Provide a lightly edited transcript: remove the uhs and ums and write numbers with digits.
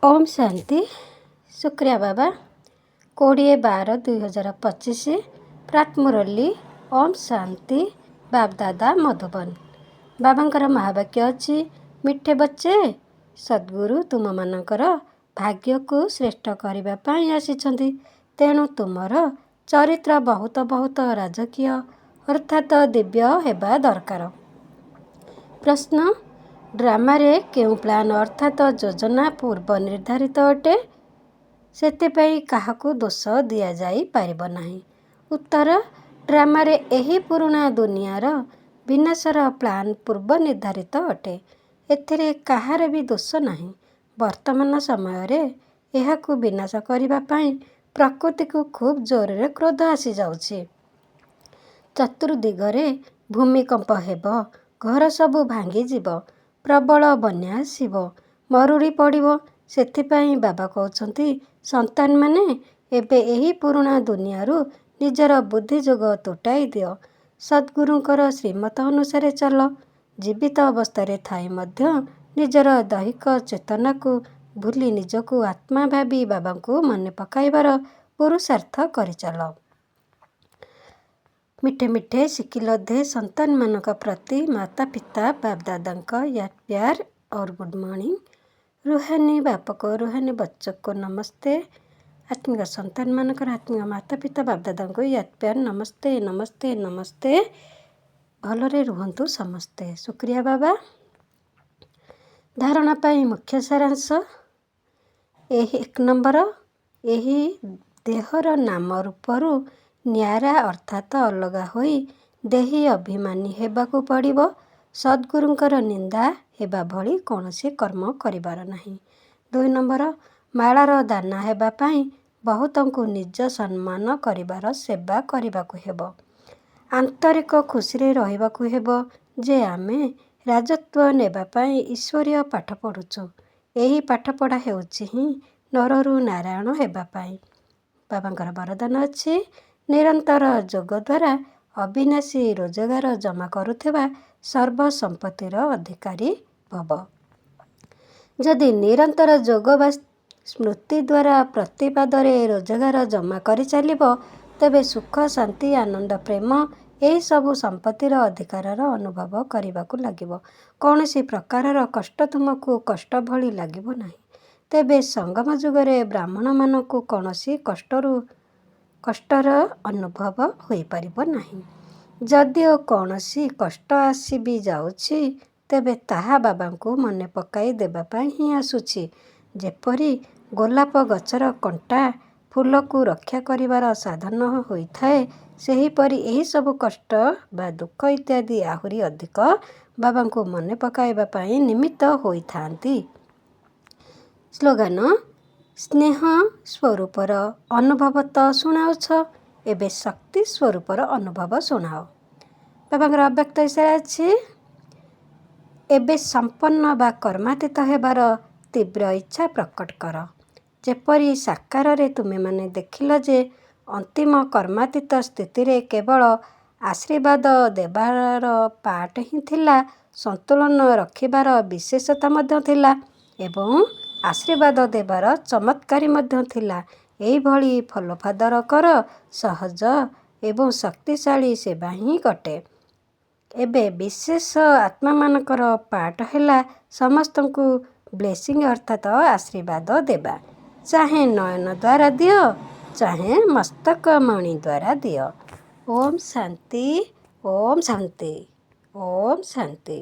ओम शांति। शुक्रिया बाबा। 20/12/2025 प्रात मुरली। ओम शांति। बाप दादा मधुबन। बाबांकर महावाक्य अच्छी मिठे बच्चे, सद्गुरु तुमମାନଙ୍କର ଭାଗ୍ୟକୁ ଶ୍ରେଷ୍ଠ କରିବା ପାଇଁ ଆସିଛନ୍ତି। ତେଣୁ ତୁମର ଚରିତ୍ର ବହୁତ ବହୁତ ରାଜକୀୟ ଅର୍ଥାତ୍ ଦିବ୍ୟ ହେବା ଦରକାର। ପ୍ରଶ୍ନ, ଡ୍ରାମାରେ କେଉଁ ପ୍ଲାନ୍ ଅର୍ଥାତ୍ ଯୋଜନା ପୂର୍ବ ନିର୍ଦ୍ଧାରିତ ଅଟେ? ସେଥିପାଇଁ କାହାକୁ ଦୋଷ ଦିଆଯାଇପାରିବ ନାହିଁ। ଉତ୍ତର, ଡ୍ରାମାରେ ଏହି ପୁରୁଣା ଦୁନିଆର ବିନାଶର ପ୍ଲାନ୍ ପୂର୍ବ ନିର୍ଦ୍ଧାରିତ ଅଟେ। ଏଥିରେ କାହାର ବି ଦୋଷ ନାହିଁ। ବର୍ତ୍ତମାନ ସମୟରେ ଏହାକୁ ବିନାଶ କରିବା ପାଇଁ ପ୍ରକୃତିକୁ ଖୁବ୍ ଜୋରରେ କ୍ରୋଧ ଆସିଯାଉଛି। ଚତୁର୍ଦିଗରେ ଭୂମିକମ୍ପ ହେବ, ଘର ସବୁ ଭାଙ୍ଗିଯିବ, ପ୍ରବଳ ବନ୍ୟା ଆସିବ, ମରୁଡ଼ି ପଡ଼ିବ। ସେଥିପାଇଁ ବାବା କହୁଛନ୍ତି, ସନ୍ତାନମାନେ ଏବେ ଏହି ପୁରୁଣା ଦୁନିଆରୁ ନିଜର ବୁଦ୍ଧିଯୋଗ ତୁଟାଇ ଦିଅ। ସଦ୍ଗୁରୁଙ୍କର ଶ୍ରୀମତ ଅନୁସାରେ ଚାଲ। ଜୀବିତ ଅବସ୍ଥାରେ ଥାଇ ମଧ୍ୟ ନିଜର ଦୈହିକ ଚେତନାକୁ ଭୁଲି ନିଜକୁ ଆତ୍ମା ଭାବି ବାବାଙ୍କୁ ମନେ ପକାଇବାର ପୁରୁଷାର୍ଥ କରିଚାଲ। ମିଠେ ମିଠେ ଶିଖିଲଧେ ସନ୍ତାନମାନଙ୍କ ପ୍ରତି ମାତା ପିତା ବାପ ଦାଦାଙ୍କ ୟାଦ ପ୍ୟାର और गुड मॉर्निंग। रूहानी बाप को रूहानी बच्चों को नमस्ते। आत्मिक संतान मानकर आत्मिक माता पिता बाप दादा को याद प्यार नमस्ते नमस्ते नमस्ते। भलरे रुहंतु समस्ते। शुक्रिया बाबा। धारणा पाई मुख्य सारांश। एक नंबर, यही देहर नाम रूपरू न्यारा अर्थात अलगा होई देही अभिमानी हेबाकू पड़िबो। सद्गुरुंकर निंदा हेबा भली कौनसी कर्म करिबार नहीं। 2 नंबर, माଳାର ଦାନା ହେବା ପାଇଁ ବହୁତଙ୍କୁ ନିଜ ସମ୍ମାନ କରିବାର ସେବା କରିବାକୁ ହେବ। ଆନ୍ତରିକ ଖୁସିରେ ରହିବାକୁ ହେବ ଯେ ଆମେ ରାଜତ୍ୱ ନେବା ପାଇଁ ଈଶ୍ୱରୀୟ ପାଠ ପଢ଼ୁଛୁ। ଏହି ପାଠପଢ଼ା ହେଉଛି ହିଁ ନରରୁ ନାରାୟଣ ହେବା ପାଇଁ। ବାବାଙ୍କର ବରଦାନ ଅଛି, ନିରନ୍ତର ଯୋଗ ଦ୍ୱାରା ଅବିନାଶୀ ରୋଜଗାର ଜମା କରୁଥିବା ସର୍ବ ସମ୍ପତ୍ତିର ଅଧିକାରୀ ଭବ। ଯଦି ନିରନ୍ତର ଯୋଗ ବା ସ୍ମୃତି ଦ୍ୱାରା ପ୍ରତିପାଦରେ ରୋଜଗାର ଜମା କରିଚାଲିବ, ତେବେ ସୁଖ ଶାନ୍ତି ଆନନ୍ଦ ପ୍ରେମ ଏହିସବୁ ସମ୍ପତ୍ତିର ଅଧିକାରର ଅନୁଭବ କରିବାକୁ ଲାଗିବ। କୌଣସି ପ୍ରକାରର କଷ୍ଟ ତୁମକୁ କଷ୍ଟ ଭଳି ଲାଗିବ ନାହିଁ। ତେବେ ସଙ୍ଗମ ଯୁଗରେ ବ୍ରାହ୍ମଣମାନଙ୍କୁ କୌଣସି କଷ୍ଟର ଅନୁଭବ ହୋଇପାରିବ ନାହିଁ। ଯଦିଓ କୌଣସି କଷ୍ଟ ଆସି ବି ଯାଉଛି, ତେବେ ତାହା ବାବାଙ୍କୁ ମନେ ପକାଇ ଦେବା ପାଇଁ ହିଁ ଆସୁଛି। ଯେପରି ଗୋଲାପ ଗଛର କଣ୍ଟା ଫୁଲକୁ ରକ୍ଷା କରିବାର ସାଧନ ହୋଇଥାଏ, ସେହିପରି ଏହିସବୁ କଷ୍ଟ ବା ଦୁଃଖ ଇତ୍ୟାଦି ଆହୁରି ଅଧିକ ବାବାଙ୍କୁ ମନେ ପକାଇବା ପାଇଁ ନିମିତ୍ତ ହୋଇଥାନ୍ତି। ସ୍ଲୋଗାନ, ସ୍ନେହ ସ୍ୱରୂପର ଅନୁଭବ ତ ଶୁଣାଉଛ, ଏବେ ଶକ୍ତି ସ୍ୱରୂପର ଅନୁଭବ ଶୁଣାଅ। ବାବାଙ୍କର ଅବ୍ୟକ୍ତ ଇଶାରା ଅଛି, ଏବେ ସମ୍ପନ୍ନ ବା କର୍ମାତୀତ ହେବାର ତୀବ୍ର ଇଚ୍ଛା ପ୍ରକଟ କର। ଯେପରି ସାକାରରେ ତୁମେମାନେ ଦେଖିଲ ଯେ ଅନ୍ତିମ କର୍ମାତୀତ ସ୍ଥିତିରେ କେବଳ ଆଶୀର୍ବାଦ ଦେବାର ପାର୍ଟ ହିଁ ଥିଲା, ସନ୍ତୁଳନ ରଖିବାର ବିଶେଷତା ମଧ୍ୟ ଥିଲା ଏବଂ ଆଶୀର୍ବାଦ ଦେବାର ଚମତ୍କାରୀ ମଧ୍ୟ ଥିଲା। ଏହିଭଳି ଫଲୋଫାଦର କର ସହଜ ଏବଂ ଶକ୍ତିଶାଳୀ ସେବା ହିଁ ଘଟେ। ଏବେ ବିଶେଷ ଆତ୍ମାମାନଙ୍କର ପାର୍ଟ ହେଲା ସମସ୍ତଙ୍କୁ ବ୍ଲେସିଂ ଅର୍ଥାତ୍ ଆଶୀର୍ବାଦ ଦେବା। ଚାହେଁ ନୟନ ଦ୍ୱାରା ଦିଅ, ଚାହେଁ ମସ୍ତକମଣି ଦ୍ୱାରା ଦିଅ। ଓମ୍ ଶାନ୍ତି, ଓମ୍ ଶାନ୍ତି, ଓମ୍ ଶାନ୍ତି।